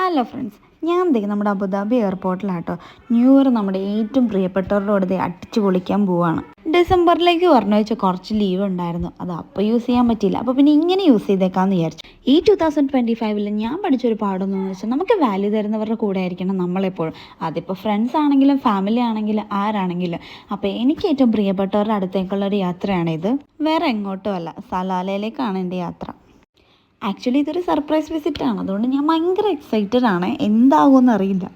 Hello friends, ഞാൻ നമ്മുടെ Abu Dhabi എയർപോർട്ടിലാട്ടോ. New year നമ്മുടെ ഏറ്റവും പ്രിയപ്പെട്ടവരുടെ കൂടെ അടിച്ചു പൊളിക്കാൻ പോവാണ്. ഡിസംബറിലേക്ക് പറഞ്ഞു വെച്ചാൽ കുറച്ച് ലീവ് ഉണ്ടായിരുന്നു, അത് അപ്പോൾ യൂസ് ചെയ്യാൻ പറ്റിയില്ല. അപ്പോൾ പിന്നെ ഇങ്ങനെ യൂസ് ചെയ്തേക്കാമെന്ന് വിചാരിച്ചു. ഈ 2025 ഞാൻ പഠിച്ചൊരു പാഠമെന്ന് വെച്ചാൽ നമുക്ക് വാല്യൂ തരുന്നവരുടെ കൂടെ ആയിരിക്കണം നമ്മളെപ്പോഴും. അതിപ്പോൾ ഫ്രണ്ട്സ് ആണെങ്കിലും ഫാമിലി ആണെങ്കിലും ആരാണെങ്കിലും. അപ്പോൾ എനിക്ക് ഏറ്റവും പ്രിയപ്പെട്ടവരുടെ അടുത്തേക്കുള്ളൊരു യാത്രയാണിത്. വേറെ എങ്ങോട്ടും അല്ല, സലാലയിലേക്കാണ് എൻ്റെ യാത്ര. ആക്ച്വലി ഇതൊരു സർപ്രൈസ് വിസിറ്റ് ആണ്, അതുകൊണ്ട് ഞാൻ ഭയങ്കര എക്സൈറ്റഡ് ആണ്. എന്താകുമെന്ന് അറിയില്ല.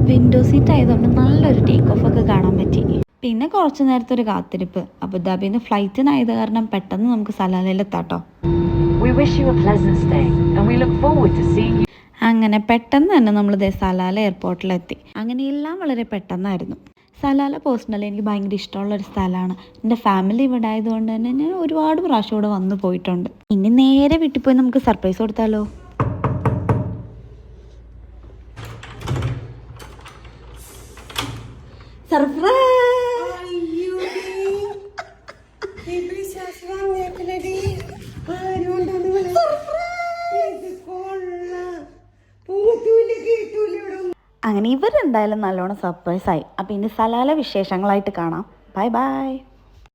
വിൻഡോ സീറ്റ് ആയതുകൊണ്ട് നല്ലൊരു ടേക്ക് ഓഫ് ഒക്കെ കാണാൻ പറ്റി. പിന്നെ കുറച്ച് നേരത്തെ ഒരു കാത്തിരിപ്പ്. അബുദാബിയിൽ നിന്ന് ഫ്ലൈറ്റിനായത് കാരണം പെട്ടെന്ന് നമുക്ക് സലാലയിലെത്താട്ടോ. അങ്ങനെ പെട്ടെന്ന് തന്നെ നമ്മൾ സലാല എയർപോർട്ടിലെത്തി. അങ്ങനെ എല്ലാം വളരെ പെട്ടെന്നായിരുന്നു. സലാല പേഴ്സണലി എനിക്ക് ഭയങ്കര ഇഷ്ടമുള്ളൊരു സ്ഥലമാണ്. എൻ്റെ ഫാമിലി ഇവിടെ ആയതുകൊണ്ട് തന്നെ ഞാൻ ഒരുപാട് പ്രാവശ്യം ഇവിടെ വന്നു പോയിട്ടുണ്ട്. ഇനി നേരെ വീട്ടിൽ പോയി നമുക്ക് സർപ്രൈസ് കൊടുത്താലോ. അങ്ങനെ ഇവരെന്തായാലും നല്ലോണം സർപ്രൈസ് ആയി. അപ്പോൾ ഇനി സലാല വിശേഷങ്ങളായിട്ട് കാണാം. Bye bye.